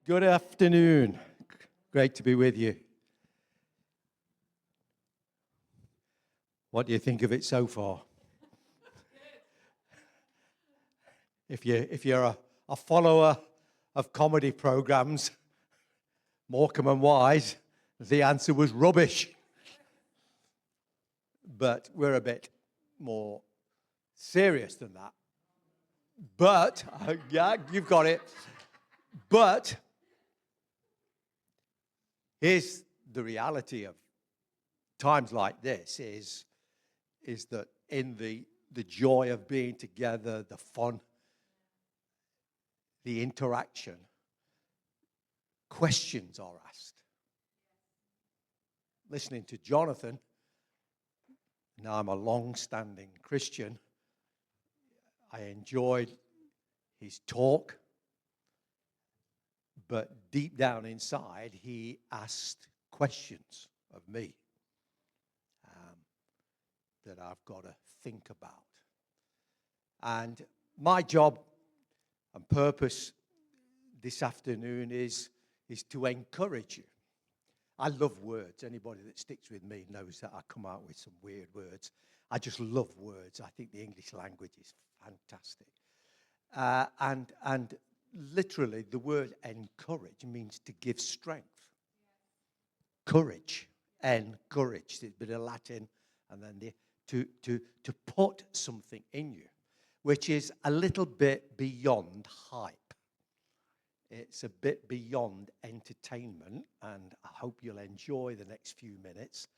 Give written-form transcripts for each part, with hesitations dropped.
Good afternoon. Great to be with you. What do you think of it so far? If you're a follower of comedy programs, Morecambe and Wise, the answer was rubbish. But we're a bit more serious than that. But, yeah, you've got it. But here's the reality of times like this is that in the joy of being together, the fun, the interaction, questions are asked. Listening to Jonathan, now I'm a long-standing Christian, I enjoyed his talk, but deep down inside, he asked questions of me that I've got to think about. And my job and purpose this afternoon is to encourage you. I love words. Anybody that sticks with me knows that I come out with some weird words. I just love words. I think the English language is fantastic. And literally, the word encourage means to give strength. Courage, encourage. It's a bit of Latin, and then to put something in you, which is a little bit beyond hype. It's a bit beyond entertainment, and I hope you'll enjoy the next few minutes.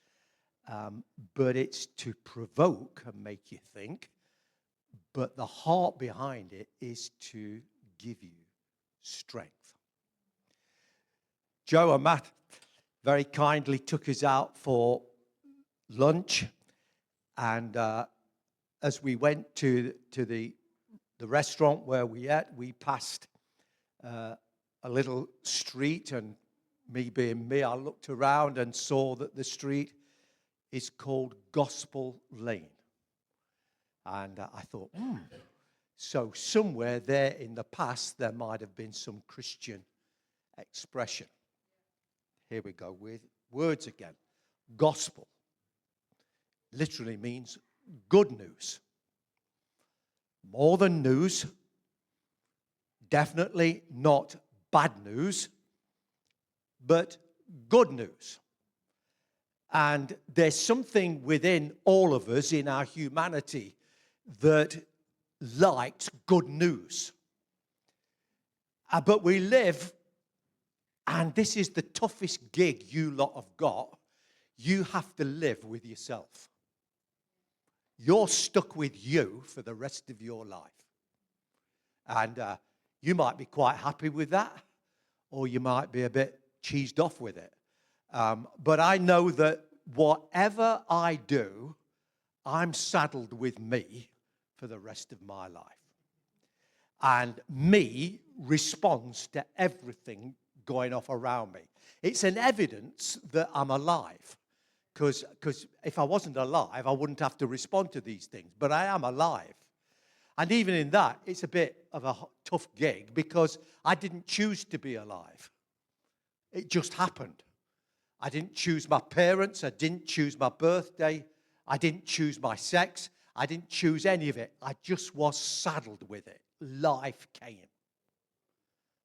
But it's to provoke and make you think. But the heart behind it is to give you strength. Joe and Matt very kindly took us out for lunch, and as we went to the restaurant where we ate, we passed a little street, and me being me, I looked around and saw that the street is called Gospel Lane. And I thought, so somewhere there in the past, there might have been some Christian expression. Here we go with words again. Gospel literally means good news. More than news. Definitely not bad news, but good news. And there's something within all of us in our humanity that likes good news. But we live, and this is the toughest gig you lot have got, you have to live with yourself. You're stuck with you for the rest of your life. And you might be quite happy with that, or you might be a bit cheesed off with it. But I know that whatever I do, I'm saddled with me for the rest of my life. And me responds to everything going off around me. It's an evidence that I'm alive. Because if I wasn't alive, I wouldn't have to respond to these things. But I am alive. And even in that, it's a bit of a tough gig because I didn't choose to be alive. It just happened. I didn't choose my parents. I didn't choose my birthday. I didn't choose my sex. I didn't choose any of it. I just was saddled with it. Life came.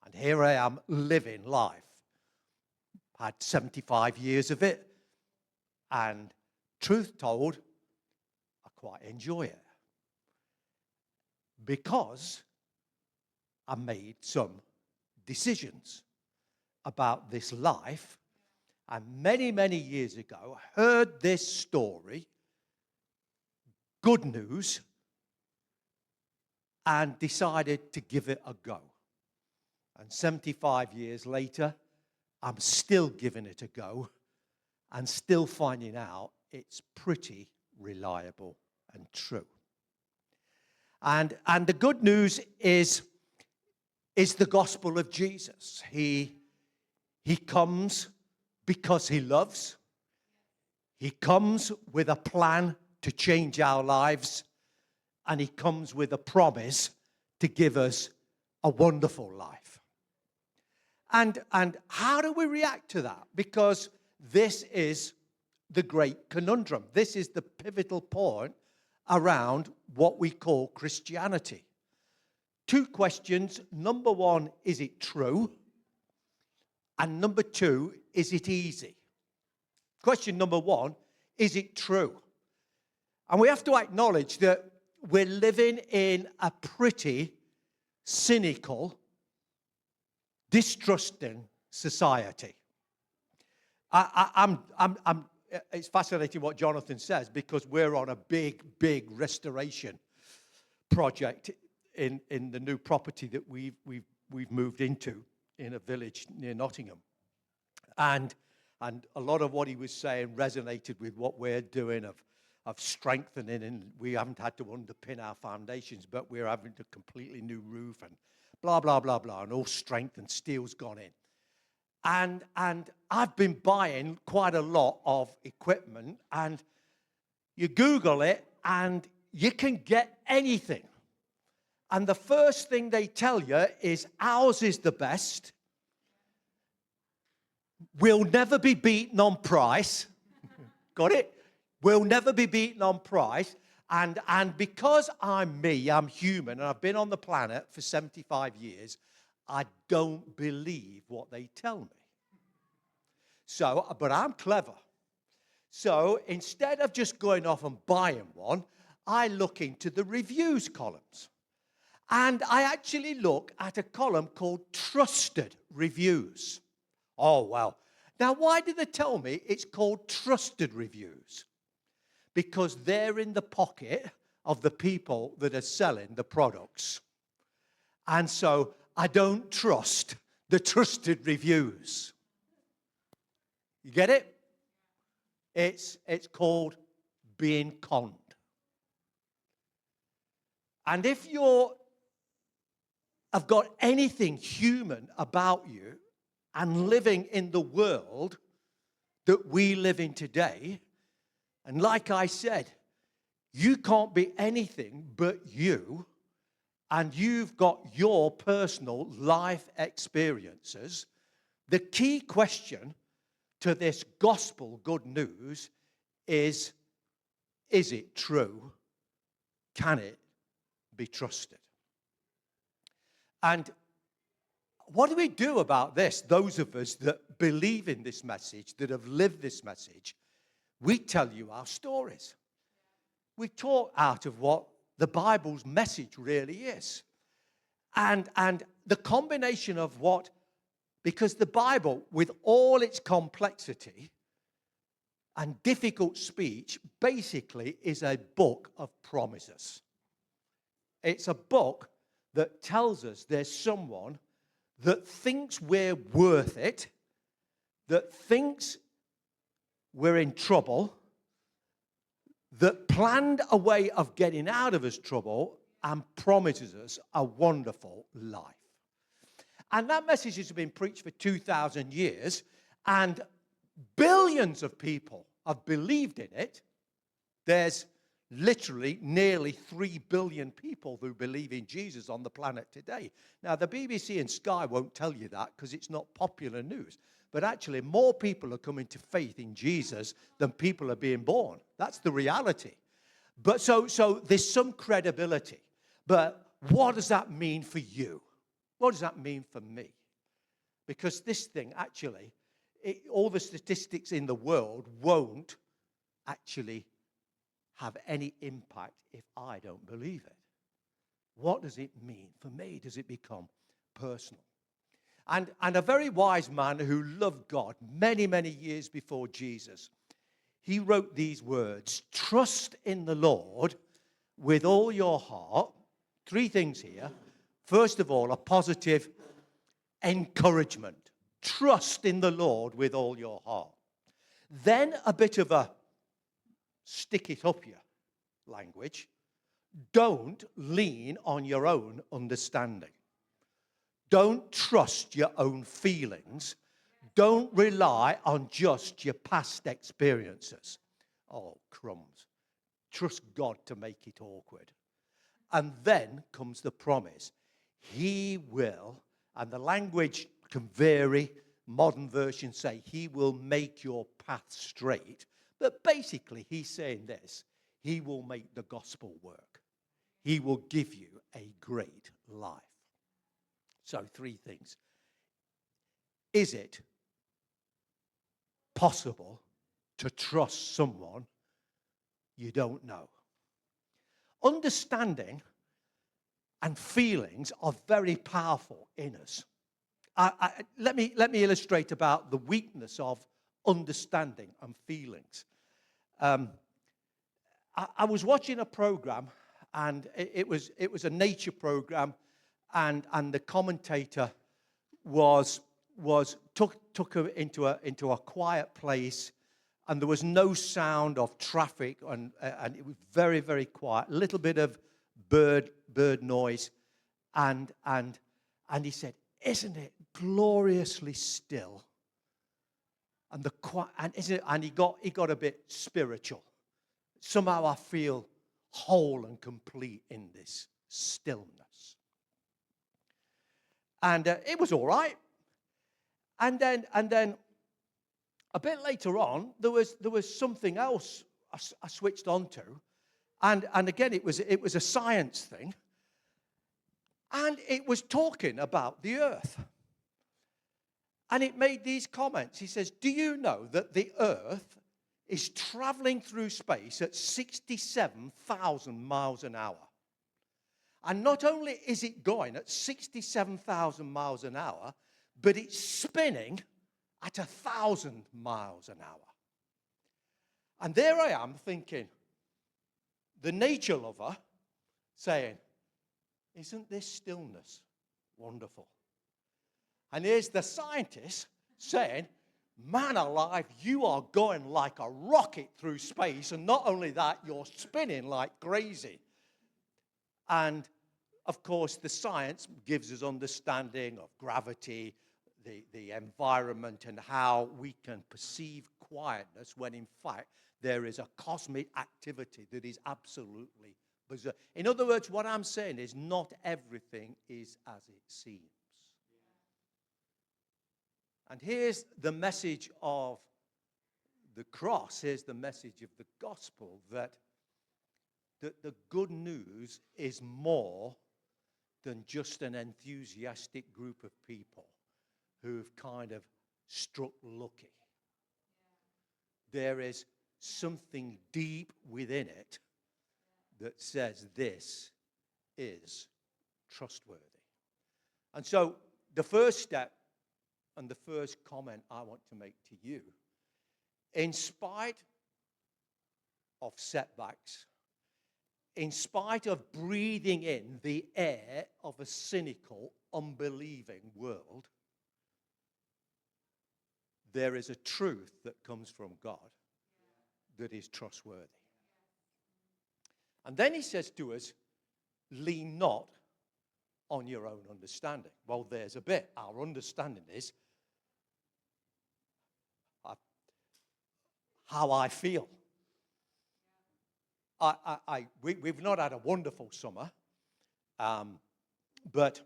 And here I am living life. I had 75 years of it. And truth told, I quite enjoy it. Because I made some decisions about this life. And many, many years ago, I heard this story, good news, and decided to give it a go. And 75 years later, I'm still giving it a go and still finding out it's pretty reliable and true. And the good news is the gospel of Jesus. He comes because he loves. He comes with a plan to change our lives. And he comes with a promise to give us a wonderful life. And how do we react to that? Because this is the great conundrum. This is the pivotal point around what we call Christianity. Two questions. Number one, is it true? And number two, is it easy? Question number one, is it true? And we have to acknowledge that we're living in a pretty cynical, distrusting society. It's fascinating what Jonathan says, because we're on a big restoration project in the new property that we've moved into in a village near Nottingham. And a lot of what he was saying resonated with what we're doing of strengthening, and we haven't had to underpin our foundations, but we're having a completely new roof and blah, blah, blah, blah, and all strength and steel's gone in. And I've been buying quite a lot of equipment, and you Google it, and you can get anything. And the first thing they tell you is ours is the best. We'll never be beaten on price. Got it? We'll never be beaten on price. And because I'm me, I'm human, and I've been on the planet for 75 years, I don't believe what they tell me. So, but I'm clever. So instead of just going off and buying one, I look into the reviews columns. And I actually look at a column called Trusted Reviews. Oh, well. Now, why did they tell me it's called Trusted Reviews? Because they're in the pocket of the people that are selling the products. And so I don't trust the trusted reviews. You get it? It's called being conned. And if have got anything human about you and living in the world that we live in today, and like I said, you can't be anything but you, and you've got your personal life experiences, the key question to this gospel good news is it true? Can it be trusted? And what do we do about this? Those of us that believe in this message, that have lived this message, we tell you our stories. We talk out of what the Bible's message really is. And the combination of what, because the Bible, with all its complexity and difficult speech, basically is a book of promises. It's a book that tells us there's someone that thinks we're worth it, that thinks we're in trouble, that planned a way of getting out of us trouble and promises us a wonderful life. And that message has been preached for 2,000 years, and billions of people have believed in it. There's literally nearly 3 billion people who believe in Jesus on the planet today. Now, the BBC and Sky won't tell you that because it's not popular news. But actually, more people are coming to faith in Jesus than people are being born. That's the reality. But so there's some credibility. But what does that mean for you? What does that mean for me? Because this thing, actually, all the statistics in the world won't actually have any impact if I don't believe it. What does it mean for me? Does it become personal? And a very wise man who loved God many, many years before Jesus, he wrote these words: trust in the Lord with all your heart. 3 things here. First of all, a positive encouragement. Trust in the Lord with all your heart. Then a bit of a stick it up your language. Don't lean on your own understanding. Don't trust your own feelings. Don't rely on just your past experiences. Oh, crumbs. Trust God to make it awkward. And then comes the promise. He will, and the language can vary. Modern versions say he will make your path straight. But basically, he's saying this: he will make the gospel work. He will give you a great life. So 3 things. Is it possible to trust someone you don't know? Understanding and feelings are very powerful in us. Let me illustrate about the weakness of understanding and feelings. I was watching a program, and it was a nature program, and the commentator took her into a quiet place, and there was no sound of traffic, and it was very, very quiet. A little bit of bird noise, and he said, "Isn't it gloriously still?" And he got a bit spiritual. Somehow I feel whole and complete in this stillness. And it was all right. And then a bit later on, there was something else I switched on to, and again it was a science thing, and it was talking about the earth. And it made these comments. He says, "Do you know that the earth is traveling through space at 67,000 miles an hour? And not only is it going at 67,000 miles an hour, but it's spinning at 1,000 miles an hour." And there I am thinking, the nature lover saying, "Isn't this stillness wonderful?" And here's the scientist saying, "Man alive, you are going like a rocket through space, and not only that, you're spinning like crazy." And of course, the science gives us understanding of gravity, the environment, and how we can perceive quietness when in fact there is a cosmic activity that is absolutely bizarre. In other words, what I'm saying is not everything is as it seems. And here's the message of the cross. Here's the message of the gospel, that the good news is more than just an enthusiastic group of people who've kind of struck lucky. There is something deep within it that says this is trustworthy. And so the first step and the first comment I want to make to you, in spite of setbacks, in spite of breathing in the air of a cynical, unbelieving world, there is a truth that comes from God that is trustworthy. And then he says to us, lean not on your own understanding. Well, there's a bit. Our understanding is how I feel. We've not had a wonderful summer, but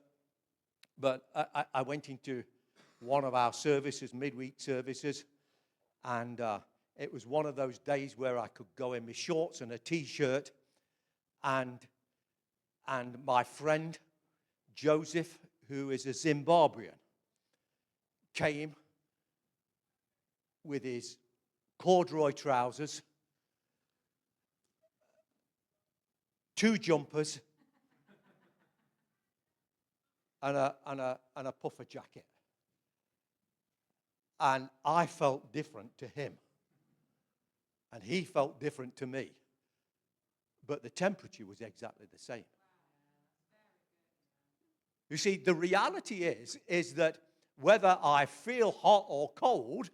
I went into one of our services, midweek services, and it was one of those days where I could go in my shorts and a T-shirt, and my friend Joseph, who is a Zimbabwean, came with his corduroy trousers, 2 jumpers, and a puffer jacket. And I felt different to him. And he felt different to me. But the temperature was exactly the same. You see, the reality is that whether I feel hot or cold,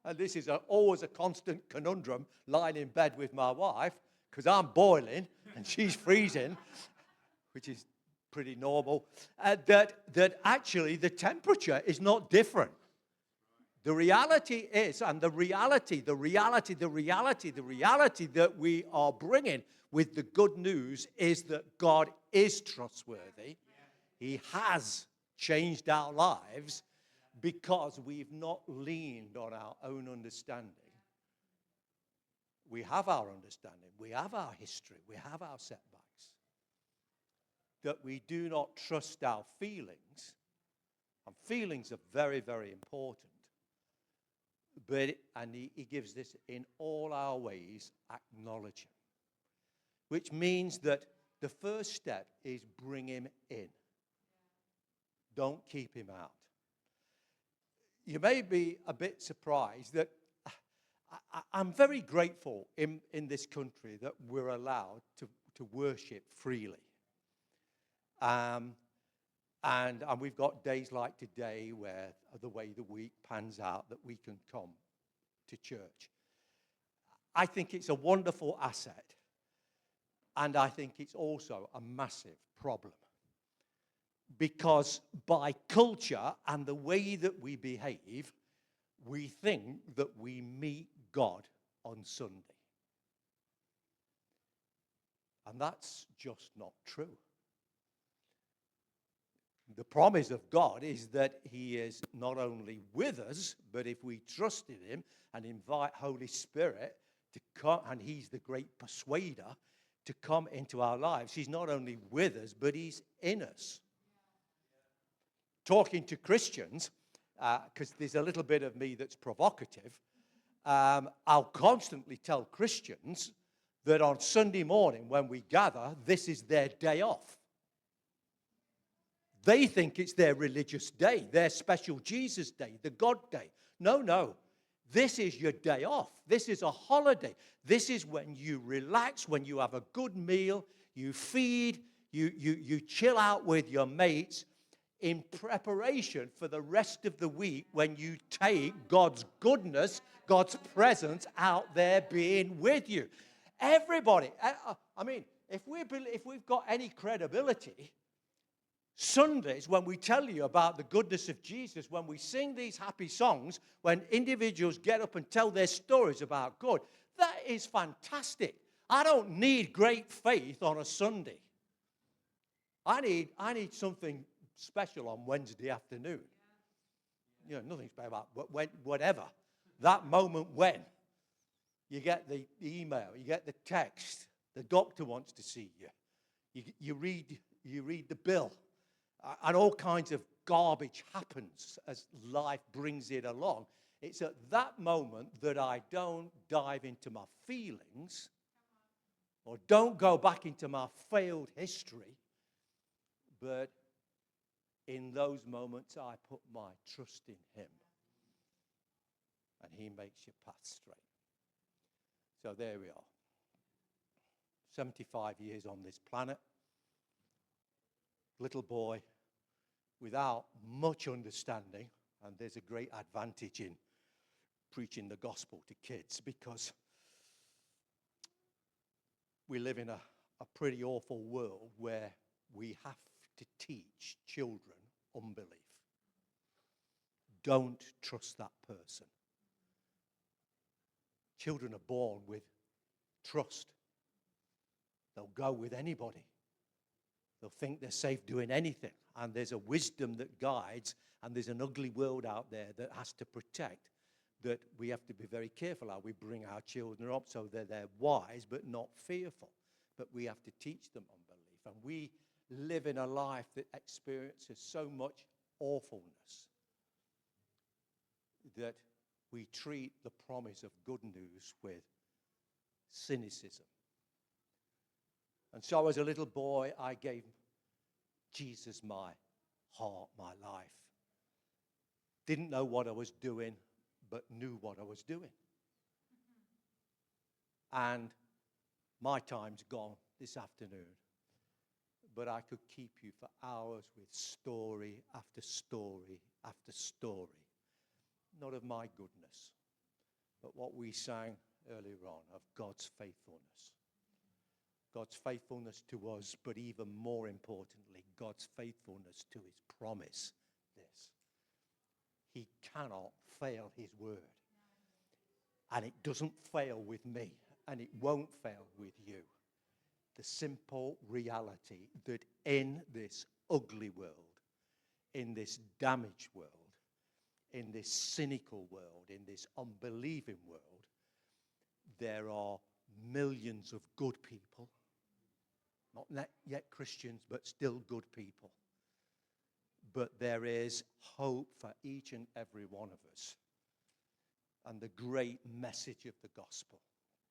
and this is always a constant conundrum, lying in bed with my wife, because I'm boiling and she's freezing, which is pretty normal, that actually the temperature is not different. The reality is, and the reality that we are bringing with the good news is that God is trustworthy. He has changed our lives because we've not leaned on our own understanding. We have our understanding. We have our history. We have our setbacks. That we do not trust our feelings. And feelings are very, very important. But he gives this, in all our ways, acknowledge him. Which means that the first step is bring him in. Don't keep him out. You may be a bit surprised that I'm very grateful in this country that we're allowed to worship freely. And we've got days like today where the way the week pans out that we can come to church. I think it's a wonderful asset. And I think it's also a massive problem. Because by culture and the way that we behave, we think that we meet God on Sunday. And that's just not true. The promise of God is that he is not only with us, but if we trust in him and invite Holy Spirit to come, and he's the great persuader, to come into our lives, he's not only with us, but he's in us. Talking to Christians, because there's a little bit of me that's provocative, I'll constantly tell Christians that on Sunday morning when we gather, this is their day off. They think it's their religious day, their special Jesus day, the God day. No. This is your day off. This is a holiday. This is when you relax, when you have a good meal, you feed, you chill out with your mates in preparation for the rest of the week when you take God's goodness, God's presence out there being with you. Everybody, I mean, if we've got any credibility, Sundays, when we tell you about the goodness of Jesus, when we sing these happy songs, when individuals get up and tell their stories about God, that is fantastic. I don't need great faith on a Sunday. I need something special on Wednesday afternoon. You know, nothing special about, but whatever. That moment when you get the email, you get the text, the doctor wants to see you. You read the bill. And all kinds of garbage happens as life brings it along. It's at that moment that I don't dive into my feelings or don't go back into my failed history. But in those moments, I put my trust in him. And he makes your path straight. So there we are. 75 years on this planet. Little boy without much understanding, and there's a great advantage in preaching the gospel to kids because we live in a pretty awful world where we have to teach children unbelief. Don't trust that person. Children are born with trust. They'll go with anybody. They'll think they're safe doing anything. And there's a wisdom that guides, and there's an ugly world out there that has to protect, that we have to be very careful how we bring our children up so they're wise but not fearful. But we have to teach them unbelief. And we live in a life that experiences so much awfulness that we treat the promise of good news with cynicism. And so as a little boy, I gave Jesus my heart, my life. Didn't know what I was doing, but knew what I was doing. And my time's gone this afternoon. But I could keep you for hours with story after story after story. Not of my goodness, but what we sang earlier on of God's faithfulness. God's faithfulness to us, but even more importantly, God's faithfulness to his promise. This. He cannot fail his word. And it doesn't fail with me, and it won't fail with you. The simple reality that in this ugly world, in this damaged world, in this cynical world, in this unbelieving world, there are millions of good people, not yet Christians, but still good people. But there is hope for each and every one of us. And the great message of the gospel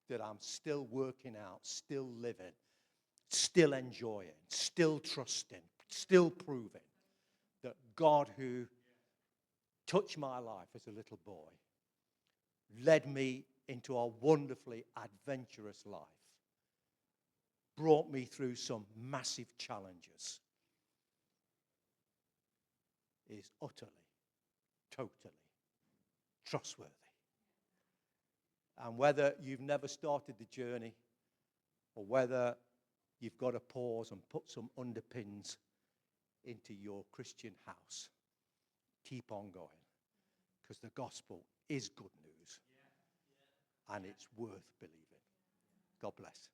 that I'm still working out, still living, still enjoying, still trusting, still proving that God, who touched my life as a little boy, led me into a wonderfully adventurous life, brought me through some massive challenges, is utterly, totally trustworthy. And whether you've never started the journey, or whether you've got to pause and put some underpins into your Christian house, keep on going, because the gospel is good news, and it's worth believing. God bless.